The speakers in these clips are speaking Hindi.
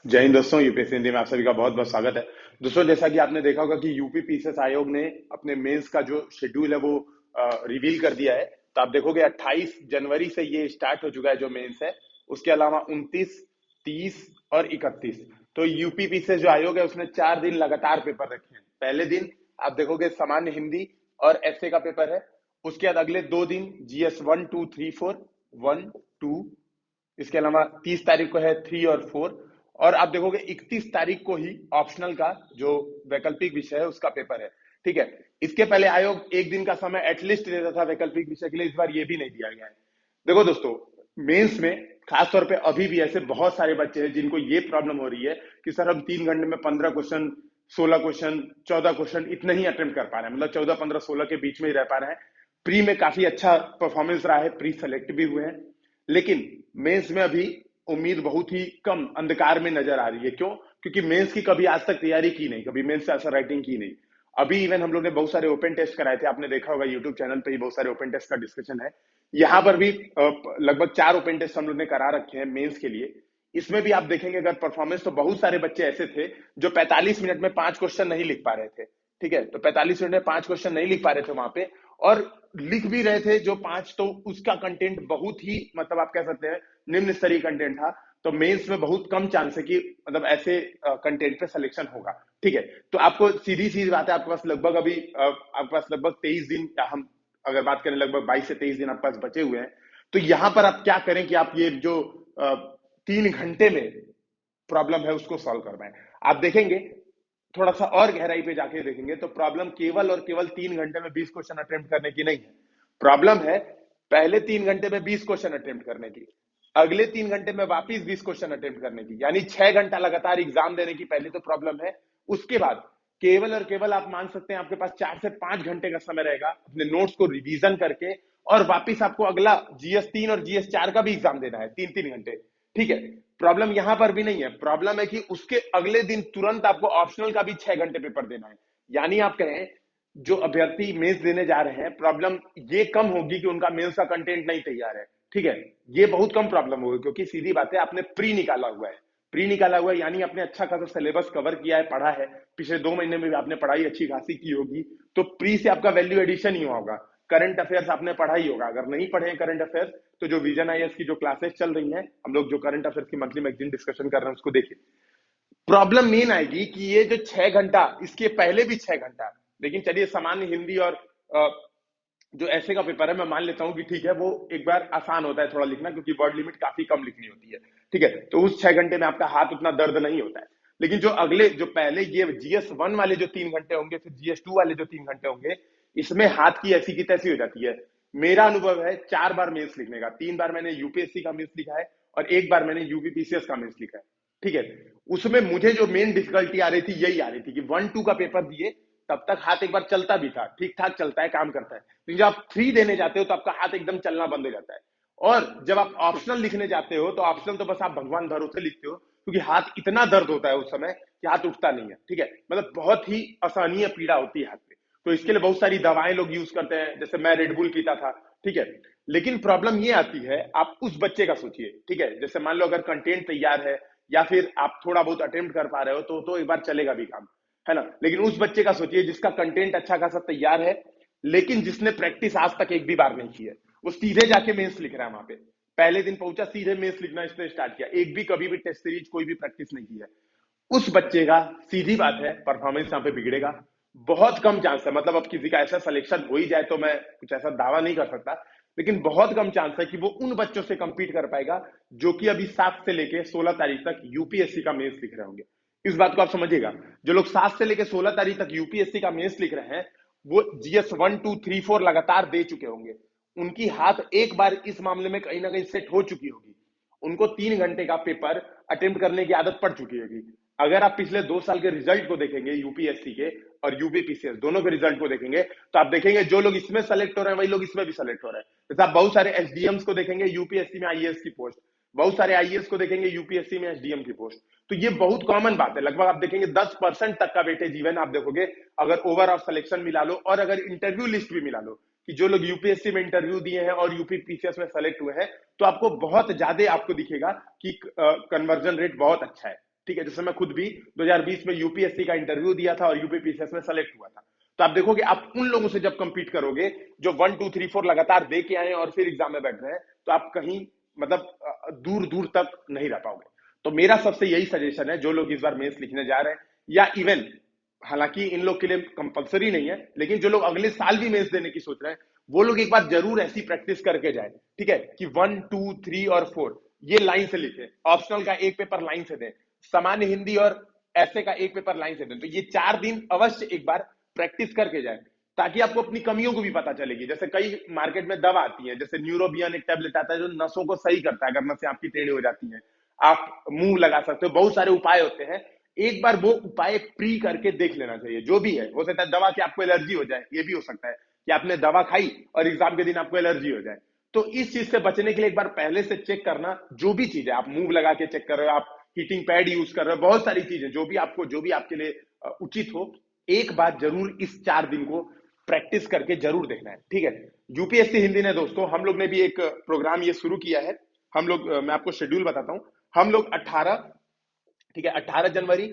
जय हिंद दोस्तों, यूपीएससी हिंदी में आप सभी का बहुत बहुत स्वागत है। दोस्तों, जैसा कि आपने देखा होगा कि यूपी पीसीएस आयोग ने अपने मेंस का जो शेड्यूल है वो रिवील कर दिया है। तो आप देखोगे 28 जनवरी से ये स्टार्ट हो चुका है जो मेंस है। उसके अलावा 29, 30 और 31, तो यूपी पीसीएस जो आयोग है उसने 4 दिन लगातार पेपर रखे हैं। पहले दिन आप देखोगे सामान्य हिंदी और एसए का पेपर है। उसके बाद अगले 2 दिन जीएस 1, 2, 3, 4, 1, 2। इसके अलावा 30 तारीख को है 3 और 4। और आप देखोगे 31 तारीख को ही ऑप्शनल का जो वैकल्पिक विषय है उसका पेपर है। ठीक है। इसके पहले आयोग एक दिन का समय एटलीस्ट देता था वैकल्पिक विषय के लिए, इस बार ये भी नहीं दिया गया है। देखो दोस्तों, मेंस में खास तौर पे अभी भी ऐसे बहुत सारे बच्चे हैं जिनको ये प्रॉब्लम हो रही है कि सर हम 3 घंटे में 15 क्वेश्चन, 16 क्वेश्चन, 14 क्वेश्चन इतने ही अटेम्प्ट कर पा रहे हैं, मतलब 14, 15, 16 के बीच में ही रह पा रहे हैं। प्री में काफी अच्छा परफॉर्मेंस रहा है, प्री सेलेक्ट भी हुए हैं, लेकिन मेंस में अभी उम्मीद बहुत ही कम अंधकार में नजर आ रही है। क्यों? क्योंकि मेंस की कभी आज तक तैयारी की नहीं, कभी मेंस से आंसर राइटिंग की नहीं। अभी इवन हम लोग ने बहुत सारे ओपन टेस्ट कराए थे, आपने देखा होगा यूट्यूब चैनल पे ही बहुत सारे ओपन टेस्ट का डिस्कशन है। यहाँ पर भी लगभग 4 ओपन टेस्ट हम लोग ने करा रखे हैं मेंस के लिए। इसमें भी आप देखेंगे अगर परफॉर्मेंस, तो बहुत सारे बच्चे ऐसे थे जो 45 मिनट में 5 क्वेश्चन नहीं लिख पा रहे थे। ठीक है, तो 45 मिनट में 5 क्वेश्चन नहीं लिख पा रहे थे वहां पे, और लिख भी रहे थे जो 5, तो उसका कंटेंट बहुत ही, मतलब आप कह सकते हैं निम्न स्तरीय कंटेंट था। तो मेंस में बहुत कम चांस है कि मतलब ऐसे कंटेंट पे सिलेक्शन होगा। ठीक है, तो आपको सीधी सीधी बात है, आपके पास लगभग अभी आपके पास लगभग 23 दिन, या हम अगर बात करें लगभग 22 से 23 दिन आपके पास बचे हुए हैं। तो यहां पर आप क्या करें कि आप ये जो 3 घंटे में प्रॉब्लम है उसको सॉल्व कर पाए। आप देखेंगे थोड़ा सा और गहराई पे जाके देखेंगे तो प्रॉब्लम केवल और केवल 3 घंटे में 20 क्वेश्चन अटेम्प्ट करने की नहीं है। प्रॉब्लम है पहले 3 घंटे में 20 क्वेश्चन अटेम्प्ट करने की, अगले 3 घंटे में वापिस 20 क्वेश्चन अटेम्प्ट करने की, यानी 6 घंटा लगातार एग्जाम देने की पहले तो प्रॉब्लम है। उसके बाद केवल और केवल आप मान सकते हैं आपके पास 4 से 5 घंटे का समय रहेगा अपने नोट्स को रिवीजन करके, और वापिस आपको अगला जीएस 3 और जीएस 4 का भी एग्जाम देना है 3-3 घंटे। ठीक है, प्रॉब्लम यहां पर भी नहीं है, प्रॉब्लम है कि उसके अगले दिन तुरंत आपको ऑप्शनल का भी 6 घंटे पेपर देना है। यानी आप कहें जो अभ्यर्थी मेंस देने जा रहे हैं, प्रॉब्लम ये कम होगी कि उनका मेंस का कंटेंट नहीं तैयार है। ठीक है, ये बहुत कम प्रॉब्लम होगी, क्योंकि सीधी बात है आपने प्री निकाला हुआ है। प्री निकाला हुआ है यानी आपने अच्छा खासा सिलेबस कवर किया है, पढ़ा है, पिछले 2 महीने में भी आपने पढ़ाई अच्छी खासी की होगी। तो प्री से आपका वैल्यू एडिशन ही होगा। करंट अफेयर्स आपने पढ़ा ही होगा, अगर नहीं पढ़े हैं करंट अफेयर्स तो जो विजन आईएएस की जो क्लासेस चल रही हैं, हम लोग जो करंट अफेयर्स की मंथली मैगजीन डिस्कशन कर रहे हैं उसको देखिए। प्रॉब्लम मेन आएगी कि ये जो 6 घंटा, इसके पहले भी 6 घंटा, लेकिन चलिए सामान्य हिंदी और जो ऐसे का पेपर है मैं मान लेता हूं कि ठीक है वो एक बार आसान होता है थोड़ा लिखना, क्योंकि वर्ड लिमिट काफी कम लिखनी होती है। ठीक है, तो उस 6 घंटे में आपका हाथ उतना दर्द नहीं होता है। लेकिन जो अगले, जो पहले ये जीएस 1 वाले जो 3 घंटे होंगे, फिर जीएस 2 वाले जो 3 घंटे होंगे, इसमें हाथ की ऐसी की तैसी हो जाती है। मेरा अनुभव है 4 बार मेंस लिखने का, 3 बार मैंने यूपीएससी का मेंस लिखा है और 1 बार मैंने यूपीपीसीएस का मेंस लिखा है। ठीक है, उसमें मुझे जो मेन डिफिकल्टी आ रही थी यही आ रही थी कि 1, 2 का पेपर दिए तब तक हाथ एक बार चलता भी था, ठीक ठाक चलता है, काम करता है, लेकिन जब आप 3 देने जाते हो तो आपका हाथ एकदम चलना बंद हो जाता है। और जब आप ऑप्शनल लिखने जाते हो तो ऑप्शनल तो बस आप भगवान भरोसे लिखते हो, क्योंकि हाथ इतना दर्द होता है उस समय कि हाथ उठता नहीं है। ठीक है, मतलब बहुत ही असहनीय पीड़ा होती है हाथ पे। तो इसके लिए बहुत सारी दवाएं लोग यूज करते हैं, जैसे मैं रेडबुल पीता था। ठीक है, लेकिन प्रॉब्लम ये आती है, आप उस बच्चे का सोचिए। ठीक है, जैसे मान लो अगर कंटेंट तैयार है या फिर आप थोड़ा बहुत अटेम्प्ट कर पा रहे हो तो एक बार चलेगा भी काम, है ना। लेकिन उस बच्चे का सोचिए जिसका कंटेंट अच्छा खासा तैयार है, लेकिन जिसने प्रैक्टिस आज तक एक भी बार नहीं की है, वो सीधे जाके मेंस लिख रहा है। वहां पे पहले दिन पहुंचा, सीधे मेंस लिखना इसने स्टार्ट किया, एक भी कभी भी टेस्ट सीरीज कोई भी प्रैक्टिस नहीं की है। उस बच्चे का सीधी बात है परफॉर्मेंस यहाँ पे बिगड़ेगा। बहुत कम चांस है, मतलब अब किसी का ऐसा सिलेक्शन हो ही जाए तो मैं कुछ ऐसा दावा नहीं कर सकता, लेकिन बहुत कम चांस है कि वो उन बच्चों से कंपीट कर पाएगा जो कि अभी 7 से लेके 16 तारीख तक यूपीएससी का मेंस लिख रहे होंगे। इस बात को आप समझिएगा, जो लोग 7 से लेके 16 तारीख तक यूपीएससी का मेंस लिख रहे हैं, वो जीएस 1, 2, 3, 4 लगातार दे चुके होंगे। उनकी हाथ एक बार इस मामले में कहीं ना कहीं सेट हो चुकी होगी, उनको 3 घंटे का पेपर अटेम्प्ट करने की आदत पड़ चुकी होगी। अगर आप पिछले 2 साल के रिजल्ट को देखेंगे यूपीएससी के और यूपीपीसीएस दोनों के रिजल्ट को देखेंगे, तो आप देखेंगे जो लोग इसमें सेलेक्ट हो रहे हैं वही लोग इसमें भी सेलेक्ट हो रहे हैं। जैसे आप बहुत सारे एसडीएम्स को देखेंगे यूपीएससी में आईएएस की पोस्ट, बहुत सारे आईएएस को देखेंगे यूपीएससी में एसडीएम की पोस्ट। तो ये बहुत कॉमन बात है, लगभग आप देखेंगे 10% तक का वेटेज इवन आप देखोगे अगर ओवरऑल सिलेक्शन मिला लो और अगर इंटरव्यू लिस्ट भी मिला लो, कि जो लोग यूपीएससी में इंटरव्यू दिए हैं और यूपीपीसीएस में सेलेक्ट हुए हैं, तो आपको बहुत ज्यादा आपको दिखेगा कि कन्वर्जन रेट बहुत अच्छा है। ठीक है, जैसे मैं खुद भी 2020 में यूपीएससी का इंटरव्यू दिया था और यूपीपीसीएस में सेलेक्ट हुआ था। तो आप देखोगे आप उन लोगों से जब कंपीट करोगे जो 1 2 3 4 लगातार दे के आए और फिर एग्जाम में बैठ रहे हैं, तो आप कहीं मतलब दूर दूर तक नहीं रह पाओगे। तो मेरा सबसे यही सजेशन है, जो लोग इस बार मेंस लिखने जा रहे हैं, या इवन हालांकि इन लोग के लिए कंपलसरी नहीं है, लेकिन जो लोग अगले साल भी मेंस देने की सोच रहे हैं, वो लोग एक बार जरूर ऐसी प्रैक्टिस करके जाए। ठीक है, कि 1 2 3 और 4 ये लाइन से लिखे, ऑप्शनल का एक पेपर लाइन से दें, सामान्य हिंदी और ऐसे का एक पेपर लाइन से दें। तो ये 4 दिन अवश्य एक बार प्रैक्टिस करके जाए, ताकि आपको अपनी कमियों को भी पता चलेगी। जैसे कई मार्केट में दवा आती है, जैसे न्यूरोबियन एक टैबलेट आता है जो नसों को सही करता है, अगर नसें आपकी टेढ़ी हो जाती हैं, आप मुंह लगा सकते हो, बहुत सारे उपाय होते हैं। एक बार वो उपाय प्री करके देख लेना चाहिए। जो भी है, हो सकता है दवा की आपको एलर्जी हो जाए, ये भी हो सकता है कि आपने दवा खाई और एग्जाम के दिन आपको एलर्जी हो जाए। तो इस चीज से बचने के लिए एक बार पहले से चेक करना, जो भी चीज है, आप मुंह लगा के चेक कर रहे हो, आप हीटिंग पैड यूज कर रहे हो, बहुत सारी चीजें, जो भी आपके लिए उचित हो, एक बार जरूर इस 4 दिन को प्रैक्टिस करके जरूर देखना है। ठीक है, यूपीएससी हिंदी ने दोस्तों, हम लोग ने भी एक प्रोग्राम ये शुरू किया है। हम लोग, मैं आपको शेड्यूल बताता हूं। हम लोग 18, ठीक है, 18 जनवरी,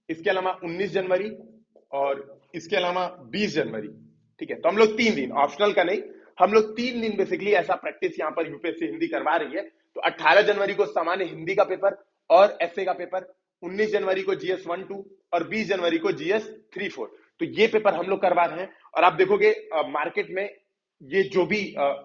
इसके अलावा 19 जनवरी और इसके अलावा 20 जनवरी, ठीक है, तो हम लोग 3 दिन, ऑप्शनल का नहीं, हम लोग 3 दिन बेसिकली ऐसा प्रैक्टिस यहाँ पर यूपीएससी हिंदी करवा रही है। तो 18 जनवरी को सामान्य हिंदी का पेपर और एसए का पेपर, 19 जनवरी को जीएस 1 2 और 20 जनवरी को जीएस 3 4। तो ये पेपर हम लोग करवा रहे हैं। और आप देखोगे मार्केट में ये जो भी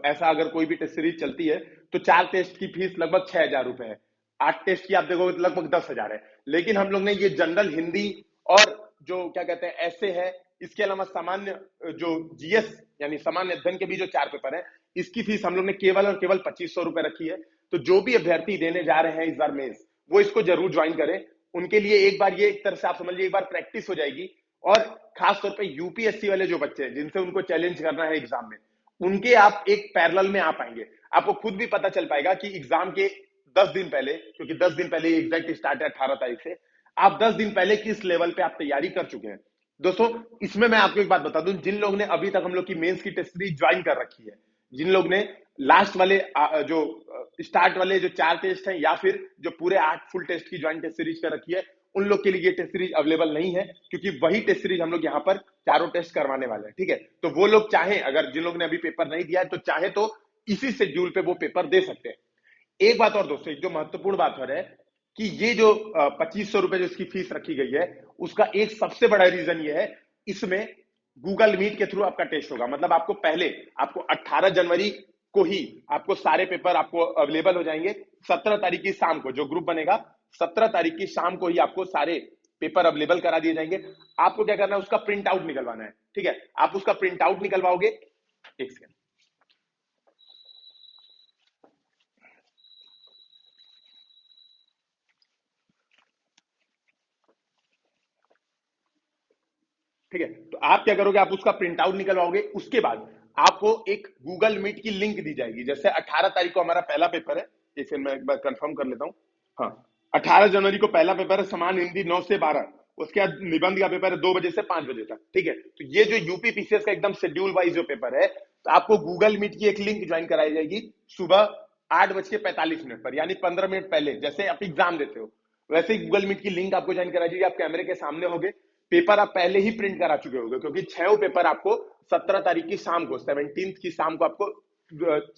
ऐसा अगर कोई भी टेस्ट सीरीज चलती है, तो 4 टेस्ट की फीस लगभग 6,000 रुपए है, 8 टेस्ट की आप देखोगे तो लगभग 10,000 है। लेकिन हम लोग ने ये जनरल हिंदी और जो क्या कहते हैं ऐसे है, इसके अलावा सामान्य जो जीएस यानी सामान्य अध्ययन के भी जो 4 पेपर है, इसकी फीस हम लोग ने केवल और केवल 2500 रुपए रखी है। तो जो भी अभ्यर्थी देने जा रहे हैं इस बार मेंस, वो इसको जरूर ज्वाइन करें। उनके लिए एक बार ये, एक तरह से आप समझ लीजिए, एक बार प्रैक्टिस हो जाएगी। और खासतौर पे यूपीएससी वाले जो बच्चे हैं, जिनसे उनको चैलेंज करना है एग्जाम में, उनके आप एक पैरेलल में आ पाएंगे। आपको खुद भी पता चल पाएगा कि एग्जाम के 10 दिन पहले, क्योंकि 10 दिन पहले एग्जैक्ट स्टार्ट है 18 तारीख से, आप 10 दिन पहले किस लेवल पे आप तैयारी कर चुके हैं। दोस्तों, इसमें मैं आपको एक बात बता दूं, जिन लोग ने अभी तक हम लोग की मेंस की टेस्ट सीरीज ज्वाइन कर रखी है, जिन लोग ने लास्ट वाले जो स्टार्ट वाले जो 4 टेस्ट हैं, या फिर जो पूरे 8 फुल टेस्ट की ज्वाइन टेस्ट सीरीज कर रखी है, उन लोग के लिए ये टेस्ट सीरीज अवेलेबल नहीं है, क्योंकि वही टेस्ट सीरीज हम लोग यहाँ पर चारों टेस्ट करवाने वाले हैं। ठीक है, तो वो लोग चाहे, अगर जिन लोग ने अभी पेपर नहीं दिया है, तो चाहे तो इसी शेड्यूल पे वो पेपर दे सकते हैं। एक बात और दोस्तों, एक जो महत्वपूर्ण बात हो रहा है कि ये जो 2500 रुपए जो इसकी फीस रखी गई है, उसका एक सबसे बड़ा रीजन ये है, इसमें गूगल मीट के थ्रू आपका टेस्ट होगा। मतलब आपको पहले, आपको 18 जनवरी को ही आपको सारे पेपर आपको अवेलेबल हो जाएंगे। 17 तारीख की शाम को जो ग्रुप बनेगा, 17 तारीख की शाम को ही आपको सारे पेपर अवेलेबल करा दिए जाएंगे। आपको क्या करना है, उसका प्रिंट आउट निकलवाना है। ठीक है, आप उसका प्रिंट आउट निकलवाओगे, एक सेकेंड, ठीक है, तो आप क्या करोगे, आप उसका प्रिंट आउट निकलवाओगे। उसके बाद आपको एक गूगल मीट की लिंक दी जाएगी। जैसे 18 तारीख को हमारा पहला पेपर है, इसे मैं एक बार कंफर्म कर लेता हूं। हाँ, 18 जनवरी को पहला पेपर है समान हिंदी 9 से 12। उसके बाद निबंध का पेपर है 2 बजे से 5 बजे तक। ठीक है, तो ये जो यूपी पीसीएस का एकदम शेड्यूल वाइज जो पेपर है, तो आपको गूगल मीट की एक लिंक ज्वाइन कराई जाएगी सुबह 8:45 पर, यानी 15 मिनट पहले। जैसे आप एग्जाम देते हो, वैसे ही गूगल मीट की लिंक आपको ज्वाइन कराई जाएगी। आप कैमरे के सामने होगे, पेपर आप पहले ही प्रिंट करा चुके होंगे, क्योंकि 6 पेपर आपको 17 तारीख की शाम को, 17 की शाम को आपको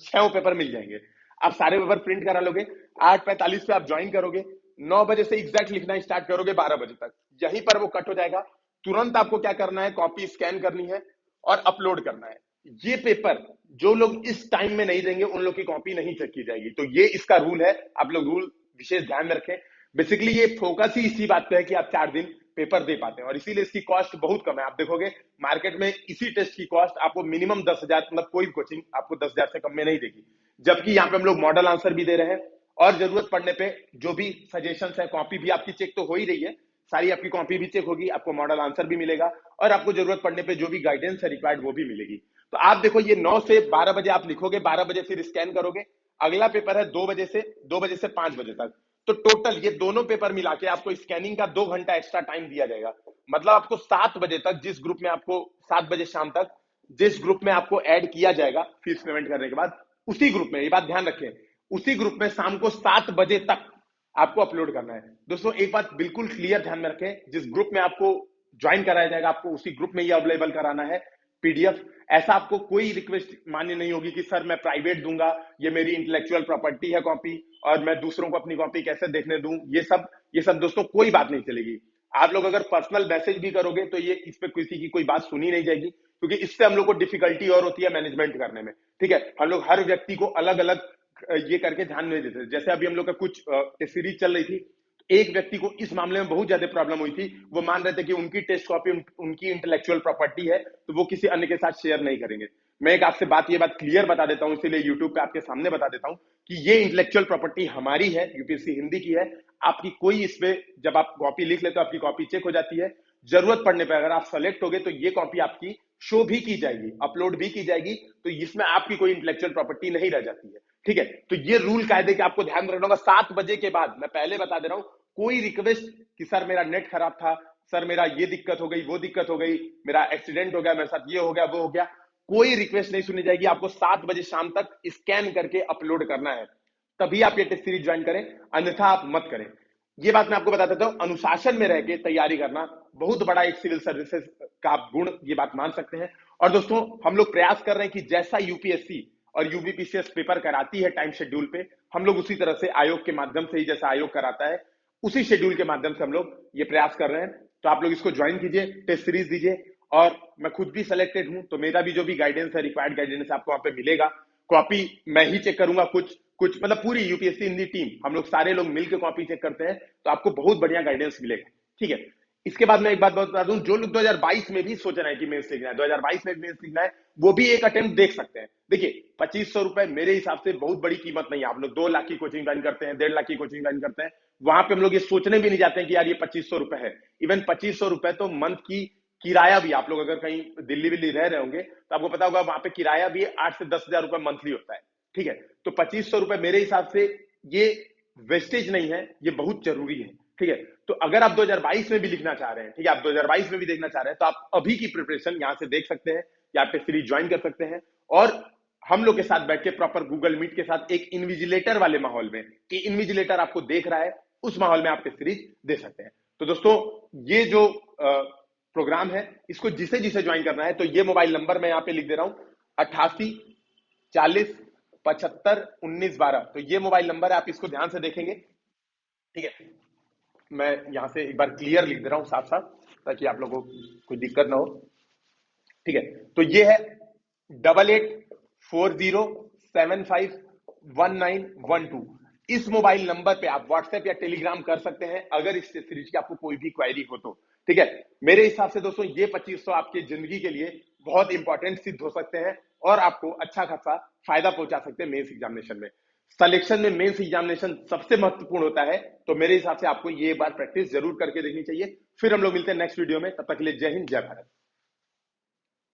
6 पेपर मिल जाएंगे। आप सारे पेपर प्रिंट करा लोगे, 8:45 पे आप ज्वाइन करोगे, 9 बजे से एग्जैक्ट लिखना स्टार्ट करोगे 12 बजे तक, यहीं पर वो कट हो जाएगा। तुरंत आपको क्या करना है, कॉपी स्कैन करनी है और अपलोड करना है। ये पेपर जो लोग इस टाइम में नहीं देंगे, उन लोग की कॉपी नहीं चेक की जाएगी। तो ये इसका रूल है, आप लोग रूल विशेष ध्यान में रखें। बेसिकली ये फोकस ही इसी बात पे है कि आप 4 दिन पेपर दे पाते हैं, और इसीलिए इसकी कॉस्ट बहुत कम है। आप देखोगे मार्केट में इसी टेस्ट की कॉस्ट आपको मिनिमम 10,000, मतलब कोई कोचिंग आपको 10,000 से कम में नहीं देगी। जबकि यहाँ पे हम लोग मॉडल आंसर भी दे रहे हैं, और जरूरत पड़ने पे जो भी सजेशन है, कॉपी भी आपकी चेक तो हो ही रही है, सारी आपकी कॉपी भी चेक होगी, आपको मॉडल आंसर भी मिलेगा, और आपको जरूरत पड़ने पे जो भी गाइडेंस है रिक्वायर्ड वो भी मिलेगी। तो आप देखो, ये 9 से 12 बजे आप लिखोगे, 12 बजे फिर स्कैन करोगे। अगला पेपर है 2 बजे से 5 बजे तक। तो टोटल ये दोनों पेपर मिला के आपको स्कैनिंग का 2 घंटा एक्स्ट्रा टाइम दिया जाएगा। मतलब आपको 7 बजे तक, जिस ग्रुप में आपको 7 बजे शाम तक जिस ग्रुप में आपको ऐड किया जाएगा फीस पेमेंट करने के बाद, उसी ग्रुप में, ये बात ध्यान रखें, उसी ग्रुप में शाम को 7 बजे तक आपको अपलोड करना है। दोस्तों एक बात बिल्कुल क्लियर ध्यान में रखें, जिस ग्रुप में आपको ज्वाइन कराया जाएगा आपको उसी ग्रुप में ये अवेलेबल कराना है पीडीएफ। ऐसा आपको कोई रिक्वेस्ट मान्य नहीं होगी कि सर मैं प्राइवेट दूंगा, ये मेरी इंटेलेक्चुअल प्रॉपर्टी है कॉपी, और मैं दूसरों को अपनी कॉपी कैसे देखने दूं, ये सब दोस्तों कोई बात नहीं चलेगी। आप लोग अगर पर्सनल मैसेज भी करोगे तो ये इस पे किसी की कोई बात सुनी नहीं जाएगी, क्योंकि इससे हम लोग को डिफिकल्टी और होती है मैनेजमेंट करने में। ठीक है, हम लोग हर व्यक्ति को अलग अलग ये करके ध्यान नहीं देते। जैसे अभी हम लोग का कुछ सीरीज चल रही थी, एक व्यक्ति को इस मामले में बहुत ज्यादा प्रॉब्लम हुई थी। वो मान रहे थे कि उनकी टेस्ट कॉपी उनकी इंटेलेक्चुअल प्रॉपर्टी है, तो वो किसी अन्य के साथ शेयर नहीं करेंगे। मैं एक आपसे ये बात क्लियर बता देता हूं, इसीलिए यूट्यूब पे आपके सामने बता देता हूं कि ये इंटेलेक्चुअल प्रॉपर्टी हमारी है, यूपीएससी हिंदी की है। आपकी कोई इसमें जब आप कॉपी लिख लेते हो आपकी कॉपी चेक हो जाती है। जरूरत पड़ने पर अगर आप सेलेक्ट हो गए तो ये कॉपी आपकी शो भी की जाएगी, अपलोड भी की जाएगी, तो इसमें आपकी कोई इंटेलेक्चुअल प्रॉपर्टी नहीं रह जाती है। ठीक है, तो ये रूल कायदे के आपको ध्यान रखना होगा। 7 बजे के बाद, मैं पहले बता दे रहा हूं, कोई रिक्वेस्ट कि सर मेरा नेट खराब था, सर मेरा ये दिक्कत हो गई, वो दिक्कत हो गई, मेरा एक्सीडेंट हो गया, मेरे साथ ये हो गया, वो हो गया, कोई रिक्वेस्ट नहीं सुनी जाएगी। आपको 7 बजे शाम तक स्कैन करके अपलोड करना है, तभी आप ये टेस्ट सीरीज ज्वाइन करें, अन्यथा आप मत करें। ये बात मैं आपको बता देता हूं, अनुशासन में रह के तैयारी करना बहुत बड़ा एक सिविल सर्विसेज का आप गुण, ये बात मान सकते हैं। और दोस्तों हम लोग प्रयास कर रहे हैं कि जैसा यूपीएससी और यूबीपीसीएस पेपर कराती है टाइम शेड्यूल पे, हम लोग उसी तरह से आयोग के माध्यम से ही, जैसा आयोग कराता है उसी शेड्यूल के माध्यम से हम लोग ये प्रयास कर रहे हैं। तो आप लोग इसको ज्वाइन कीजिए, टेस्ट सीरीज दीजिए। और मैं खुद भी सिलेक्टेड हूं, तो मेरा भी जो भी गाइडेंस है, रिक्वायर्ड गाइडेंस आपको वहां पे मिलेगा। कॉपी मैं ही चेक करूंगा, कुछ कुछ मतलब पूरी यूपीएससी हिंदी टीम, हम लोग सारे लोग मिलकर कॉपी चेक करते हैं, तो आपको बहुत बढ़िया गाइडेंस मिलेगा। ठीक है, इसके बाद मैं एक बात बता दूं, जो लोग 2022 में भी सोच रहे हैं कि मेंस लिखना है, 2022 में मेंस लिखना है, वो भी एक अटेम्प्ट देख सकते हैं। देखिए 2500 रुपए मेरे हिसाब से बहुत बड़ी कीमत नहीं है। आप लोग 2 लाख की कोचिंग ज्वाइन करते हैं, 1.5 लाख की कोचिंग ज्वाइन करते हैं, वहां पे हम लोग ये सोचने भी नहीं जाते हैं कि यार ये 2500 रुपए है। इवन 2500 रुपए तो मंथ की किराया भी, आप लोग अगर कहीं दिल्ली विल्ली रह रहे होंगे तो आपको पता होगा वहां पे किराया भी 8 से 10,000 रुपए मंथली होता है। ठीक है, तो 2500 रुपए मेरे हिसाब से ये वेस्टेज नहीं है, ये बहुत जरूरी है। ठीक है, तो अगर आप 2022 में भी लिखना चाह रहे हैं, ठीक है, आप 2022 में भी देखना चाह रहे हैं, तो आप अभी की प्रिपरेशन यहां से देख सकते हैं, या पे सीरीज ज्वाइन कर सकते हैं। और हम लोग के साथ बैठ के प्रॉपर गूगल मीट के साथ एक इन्विजिलेटर वाले माहौल में, कि इन्विजिलेटर आपको देख रहा है, उस माहौल में आप टेस्ट सीरीज दे सकते हैं। तो दोस्तों ये जो प्रोग्राम है, इसको जिसे जिसे ज्वाइन करना है, तो ये मोबाइल नंबर मैं यहाँ पे लिख दे रहा हूं, 88 40 75 19 12। तो ये मोबाइल नंबर है, आप इसको ध्यान से देखेंगे। ठीक है, मैं यहां से एक बार क्लियर लिख दे रहा हूं साथ साथ, ताकि आप लोगों को कोई दिक्कत ना हो। ठीक है, तो ये है 8840751912। इस मोबाइल नंबर पे आप व्हाट्सएप या टेलीग्राम कर सकते हैं अगर इस सीरीज की आपको कोई भी क्वेरी हो तो। ठीक है, मेरे हिसाब से दोस्तों ये 2500 आपकी जिंदगी के लिए बहुत इंपॉर्टेंट सिद्ध हो सकते हैं, और आपको अच्छा खासा फायदा पहुंचा सकते हैं मेंस एग्जामिनेशन में। सिलेक्शन में मेंस एग्जामिनेशन सबसे महत्वपूर्ण होता है, तो मेरे हिसाब से आपको ये बार प्रैक्टिस जरूर करके देखनी चाहिए। फिर हम लोग मिलते हैं नेक्स्ट वीडियो में, तब तक के लिए जय हिंद, जय भारत।